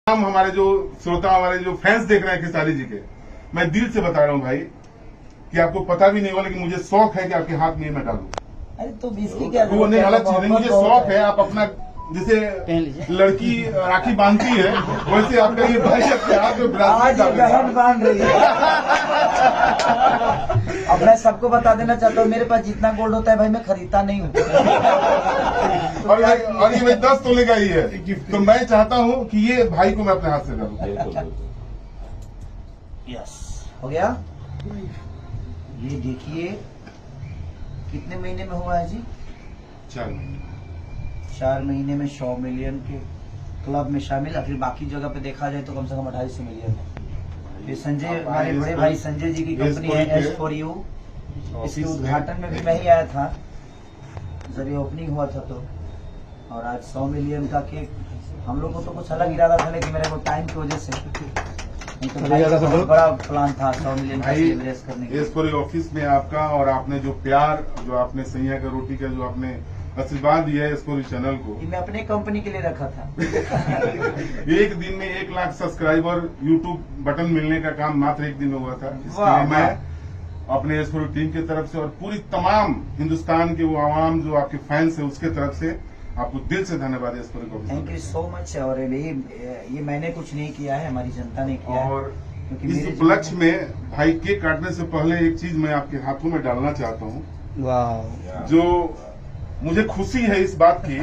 हम हमारे जो श्रोता हमारे जो फैंस देख रहे हैं खेसारी जी के, मैं दिल से बता रहा हूँ भाई कि आपको पता भी नहीं होगा, लेकिन मुझे शौक है कि आपके हाथ में मैं डालूं। अरे तो इसकी क्या वो नहीं, अलग चीज नहीं, मुझे शौक है। आप अपना जैसे लड़की राखी बांधती है वैसे आपका ये भाई अपने हाथ में बहन बांध रही है। अब मैं सबको बता देना चाहता हूँ, मेरे पास जितना गोल्ड होता है भाई मैं खरीदता नहीं हूँ। और ये मैं 10 तोले का ही है, तो मैं चाहता हूँ कि ये भाई को मैं अपने हाथ से डालूं। यस, हो गया। ये देखिए कितने महीने में हुआ है जी? 4 महीने में 100 मिलियन के क्लब में शामिल है। फिर बाकी जगह पे देखा जाए तो कम से कम 250 मिलियन है। ये संजय, हमारे बड़े भाई संजय जी की कंपनी है S4U। इसके उद्घाटन में भी मैं ही आया था जब ये ओपनिंग हुआ था। तो और आज 100 मिलियन का केक, हम लोग को तो कुछ अलग इरादा था, लेकिन मेरे को टाइम की वजह से तो बड़ा प्लान था 100 मिलियन का सेलिब्रेट करने का। इस पूरे ऑफिस में आपका और आपने जो प्यार, जो आपने सैया का रोटी का जो आपने आशीर्वाद दिया है इस पूरी चैनल को, मैं अपने कंपनी के लिए रखा था। एक दिन में 1 लाख सब्सक्राइबर यूट्यूब बटन मिलने का काम मात्र एक दिन में हुआ था। इसके लिए मैं अपने इस पूरी टीम की तरफ से और पूरी तमाम हिंदुस्तान के वो आवाम जो आपके फैंस है उसके तरफ से आपको दिल से धन्यवाद है। इस पूरी को थैंक यू सो मच। और ये मैंने कुछ नहीं किया है, हमारी जनता ने किया है। और इस उपलक्ष्य में भाई केक काटने से पहले एक चीज मैं आपके हाथों में डालना चाहता हूँ। वाह, जो मुझे खुशी है इस बात की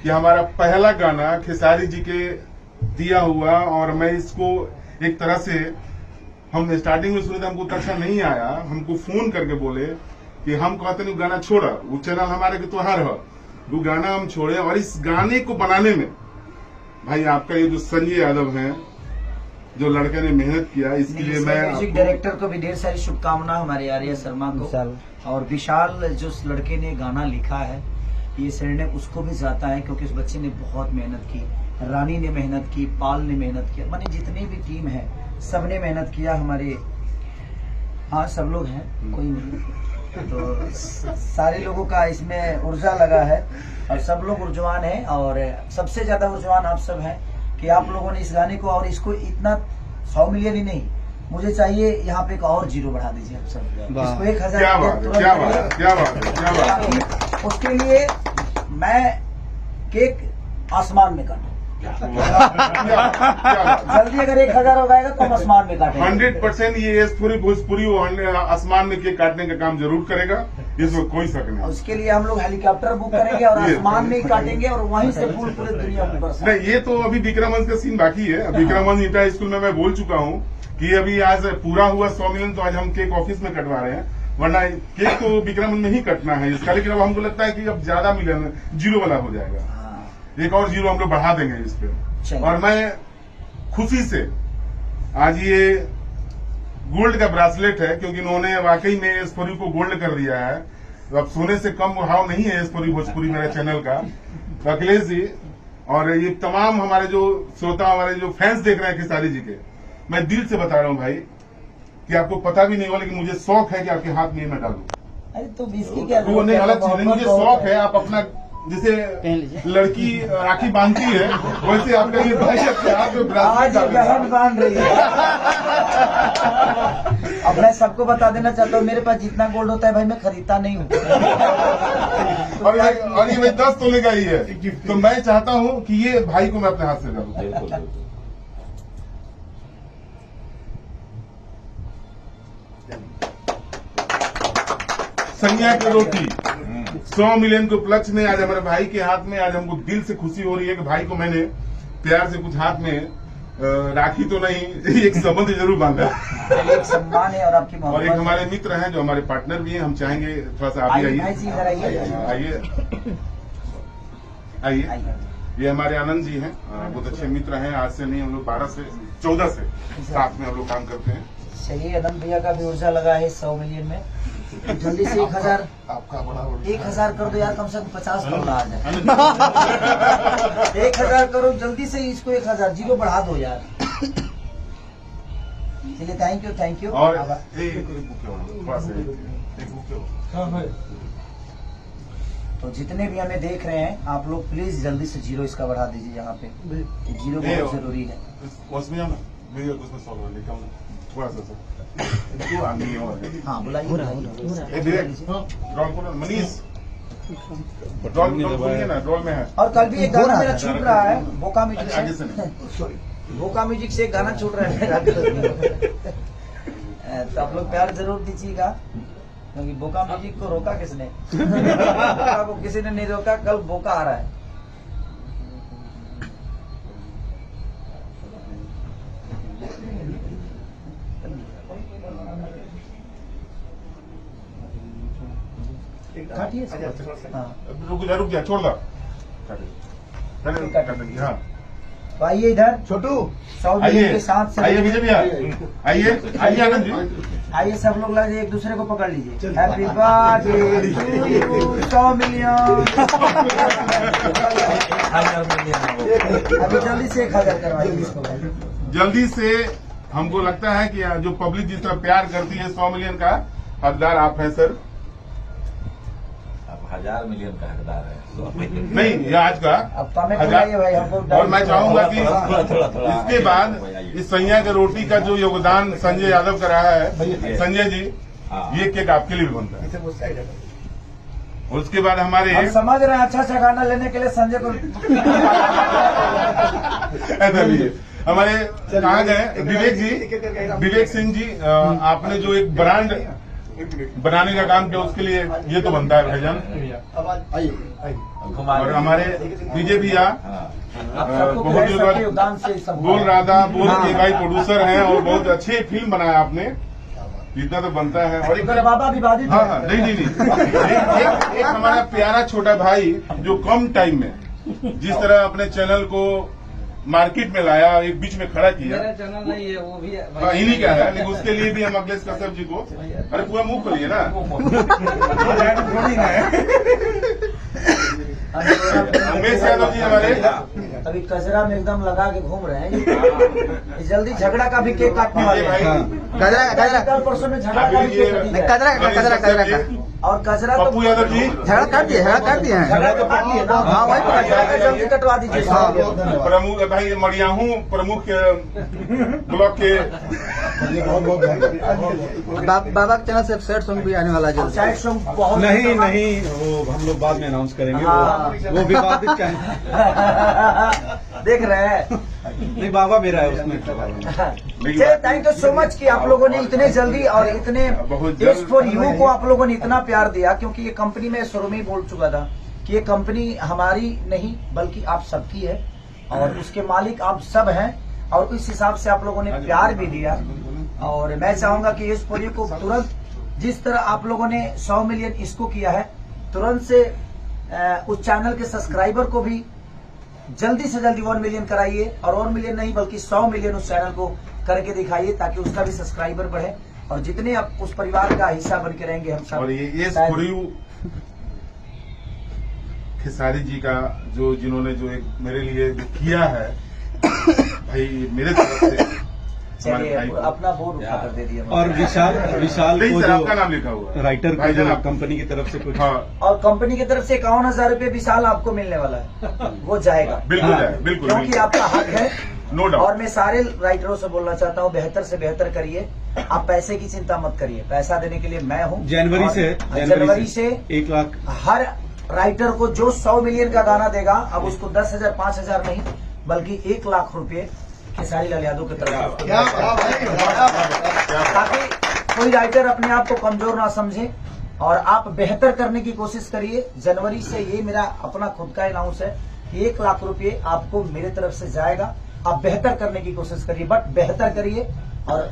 कि हमारा पहला गाना खेसारी जी के दिया हुआ, और मैं इसको एक तरह से, हम स्टार्टिंग में सुने थे, हमको अच्छा नहीं आया, हमको फोन करके बोले कि हम कहते नहीं गाना छोड़ा, वो चैनल हमारे के त्योहार है, वो गाना हम छोड़े। और इस गाने को बनाने में भाई आपका ये जो संजय यादव हैं, जो लड़के ने मेहनत किया, इसके लिए मैं म्यूजिक डायरेक्टर को भी ढेर सारी शुभकामनाएं, हमारे आर्य शर्मा को, और विशाल जो उस लड़के ने गाना लिखा है, ये श्रेय उसको भी जाता है, क्योंकि उस बच्चे ने बहुत मेहनत की। रानी ने मेहनत की, पाल ने मेहनत किया, माने जितनी भी टीम है सबने मेहनत किया। हमारे हाँ सब लोग हैं, कोई नहीं, तो सारे लोगों का इसमें ऊर्जा लगा है और सब लोग ऊर्जवान हैं। और सबसे ज्यादा ऊर्जवान आप सब हैं कि आप लोगों ने इस गाने को, और इसको इतना 100 मिलियन ही नहीं, मुझे चाहिए यहाँ पे एक और 0 बढ़ा दीजिए आप सब, इसको 1000। क्या बात। उसके लिए मैं केक आसमान में काटूं। जल्दी अगर 1000 हो जाएगा तो हम आसमान में काटेंगे। 100% ये पूरी भोजपुरी आसमान में केक काटने का काम जरूर करेगा, इसमें कोई शक नहीं। उसके लिए हम लोग हेलीकॉप्टर बुक करेंगे और आसमान में ही काटेंगे, और वहीं से फूल पूरे दुनिया में बरसा। नहीं, ये तो अभी विक्रमगंज का सीन बाकी है। विक्रमगंज इंटर स्कूल में मैं बोल चुका हूँ कि अभी आज पूरा हुआ 100 मिलियन, तो आज हम केक ऑफिस में कटवा रहे हैं, वरना केक तो विक्रमगंज में ही कटना है इसका। लेकिन अब हमको लगता है कि अब ज्यादा मिलियन 0 वाला हो जाएगा, एक और 0 हम लोग बढ़ा देंगे इस पे। और मैं खुशी से आज ये गोल्ड का ब्रासलेट है, क्योंकि इन्होंने वाकई में एस्पोरी को गोल्ड कर दिया है। तो अब सोने से कम भाव नहीं है एस्पोरी भोजपुरी मेरा चैनल का। तो अखिलेश जी और ये तमाम हमारे जो श्रोता हमारे जो फैंस देख रहे हैं खेसारी जी के, मैं दिल से बता रहा हूँ भाई कि आपको पता भी नहीं होगा, लेकिन मुझे शौक है कि आपके हाथ में मैं डालूं। अरे तो इसकी क्या, वो नहीं, अलग चीज नहीं, मुझे शौक है। आप अपना जैसे लड़की राखी बांधती है वैसे आपका ये भाई अपने हाथ में बहन बांध रही है। अब मैं सबको बता देना चाहता हूँ, मेरे पास जितना गोल्ड होता है भाई मैं खरीदता नहीं हूँ। और ये मैं 10 तोले का ही है, तो मैं चाहता हूँ कि ये भाई को मैं अपने हाथ से डालूं। सैया की रोटी 100 मिलियन के उपलक्ष्य में आज हमारे भाई के हाथ में, आज हमको दिल से खुशी हो रही है कि भाई को मैंने प्यार से कुछ हाथ में राखी तो नहीं, एक संबंध जरूर बांधा। एक सम्मान है और आपकी मोहब्बत। और एक हमारे मित्र हैं जो हमारे पार्टनर भी हैं, हम चाहेंगे थोड़ा सा आप भी आइए। ये हमारे आनंद जी हैं, बहुत अच्छे मित्र हैं। आज से नहीं, हम लोग 12 से 14 से साथ में हम लोग काम करते हैं। चलिए, आनंद भैया का भी ऊर्जा लगा है 100 मिलियन में। जल्दी से 1000 आपका बड़ा 1000 कर दो यार, कम से कम 50 करोड़ आ जाए। 1000 करो जल्दी से, इसको 1000 0 बढ़ा दो यार। चलिए, थैंक यू। और तो जितने भी हमें देख रहे हैं आप लोग प्लीज जल्दी से 0 इसका बढ़ा दीजिए यहाँ पे, 0 बहुत जरूरी है। उसमें जाओ ना, वीडियो उसमें सॉल्व कर लेता हूँ थोड़ा सा तो आगे और हाँ बुलाइए ड्रॉल करो मनीष, ड्रॉल बोलिए ना, ड्रॉल में है। और कल भी एक गाना मेरा छूट रहा है बोका म्यूजिक आगे से नहीं। सॉरी बोका म्यूजिक से एक गाना छूट रहा है मेरा। तो आप लोग प्यार जरूर दीजिएगा, क्योंकि बोका म्यूजिक को रोका किसने? बोका को किसी ने नहीं रोका, कल बोका आ रहा है। काटिए हाँ। रुक जा छोड़ दो। हाँ तो आइए इधर छोटू, 100 मिलियन के साथ से आइए विजय भैया, आइए आइए आनंद जी, आइए सब लोग लग एक दूसरे को पकड़ लीजिए। Happy birthday to you 100 million. अभी जल्दी से 1000 करवाइए इसको भाई। जल्दी से। हमको लगता है कि जो पब्लिक जिस तरह प्यार करती है 100 मिलियन का हकदार आप हैं सर। 1000 मिलियन का हकदार है नहीं, ये आज का अब कमेंट बनाइए भाई हमको। और मैं चाहूंगा कि थोड़ा इसके बाद इस सैया के रोटी का जो योगदान संजय यादव का रहा है, संजय जी ये केक आपके लिए भी बनता है। और उसके बाद हमारे हम समझ रहे हैं अच्छा गाना लेने के लिए संजय को ऐसा नहीं है। हमारे कहाँ गए विवेक सिंह जी, आपने जो एक ब्रांड बनाने का काम किया उसके लिए ये तो बनता है भाईजान। और हमारे विजय भैया बहुत योगदान से सब बोल रहा था, बोल के भाई प्रोड्यूसर हैं और बहुत अच्छे फिल्म बनाया आपने, इतना तो बनता है। और एक बाबा विवादित हाँ हाँ नहीं एक हमारा प्यारा छोटा भाई जो कम टाइम में जिस तरह अपने चैनल को मार्केट में लाया, एक बीच में खड़ा किया। मेरा चैनल नहीं है, वो भी इन्हीं का है, लेकिन उसके लिए भी हम अखिलेश कश्यप जी को, अरे पूरा मुंह खोलिए ना। उमेश यादव जी हमारे अभी कचरा में एकदम लगा के घूम रहे हैं। जल्दी झगड़ा का भी केक काटने वाले हैं। कल परसों में झगड़ा का भी केक कचरा और कचरा तो पप्पू यादव जी झगड़ा कर दिए झगड़ा तो काट दिए ना। हाँ, वही कचरा का जल्दी कटवा दीजिए। प्रमुख भाई मरियाहू प्रमुख ब्लॉक के बाबा के चैनल से सैड सॉन्ग भी आने वाला है जल्दी। साइड सॉन्ग बहुत नहीं वो हम लोग बाद में अनाउंस करेंगे। हाँ। वो विवादित चैनल देख रहे हैं। नहीं, बाबा मेरा है उसमें। चलिए थैंक यू सो मच कि आप लोगों ने इतने जल्दी और इतने टेस्ट फॉर यू को आप लोगों ने इतना प्यार दिया, क्योंकि ये कंपनी में शुरू में ही बोल चुका था कि ये कंपनी हमारी नहीं बल्कि आप सबकी है और उसके मालिक आप सब हैं, और उस हिसाब से आप लोगों ने प्यार भी दिया। और मैं चाहूंगा कि इस पूरी को तुरंत जिस तरह आप लोगों ने 100 मिलियन इसको किया है, तुरंत से उस चैनल के सब्सक्राइबर को भी जल्दी से जल्दी 1 मिलियन कराइए, और 1 मिलियन नहीं बल्कि 100 मिलियन उस चैनल को करके दिखाइए, ताकि उसका भी सब्सक्राइबर बढ़े और जितने आप उस परिवार का हिस्सा बन के रहेंगे हम सब। और ये खेसारी जी का जो जिन्होंने जो एक मेरे लिए जो किया है भाई, मेरे तरफ से चलिए अपना बोर्ड उठा कर दे दिया। और विशाल नहीं को सर, जो आपका नाम लिखा हुआ है राइटर को भाईजान, जो आप कंपनी की तरफ से कुछ हाँ और कंपनी की तरफ से 51,000 रूपये विशाल आपको मिलने वाला है, वो जाएगा बिल्कुल हाँ। है, बिल्कुल क्योंकि बिल्कुल। आपका हक है। No doubt. और मैं सारे राइटरों से बोलना चाहता हूँ बेहतर से बेहतर करिए, आप पैसे की चिंता मत करिए, पैसा देने के लिए मैं हूँ। जनवरी से 1 लाख हर राइटर को जो 100 मिलियन का गाना देगा, अब उसको 10,000 5,000 नहीं बल्कि 1 लाख रुपए खेसारी लाल यादव की तरफ से, ताकि कोई राइटर अपने आप को कमजोर ना समझे और आप बेहतर करने की कोशिश करिए। जनवरी से ये मेरा अपना खुद का अनाउंस है, 1 लाख रुपए आपको मेरे तरफ से जाएगा। आप बेहतर करने की कोशिश करिए, बट बेहतर करिए। और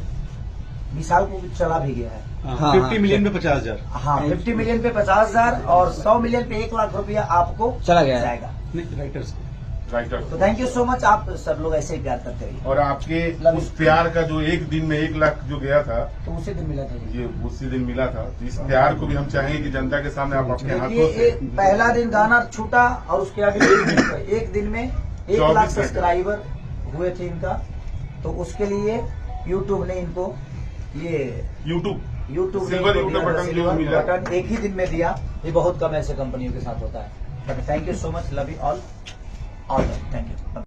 विशाल को चला भी गया है। 50 मिलियन में 50,000। हाँ 50 मिलियन पे 50,000 और 100 मिलियन पे 1 लाख रुपया आपको चला गया है। जाएगा। नहीं, राइटर्स राइटर तो थैंक यू सो मच, आप सब लोग ऐसे ही प्यार करते रहिए। और आपके उस प्यार का जो एक दिन में 1 लाख जो गया था, तो उसी दिन मिला था ये उसी दिन मिला था। तो इस प्यार को भी हम चाहेंगे कि जनता के सामने आप अपने हाथों देखिए, से पहला दिन गाना छूटा और उसके आगे एक दिन में 1 लाख 24 सब्सक्राइबर हुए थे इनका। तो उसके लिए यूट्यूब ने इनको ये यूट्यूब सिल्वर यूट्यूब बटन जो मिला बटन एक ही दिन में दिया, ये बहुत कम ऐसे कंपनियों के साथ होता है। But thank you so much, love you all, thank you.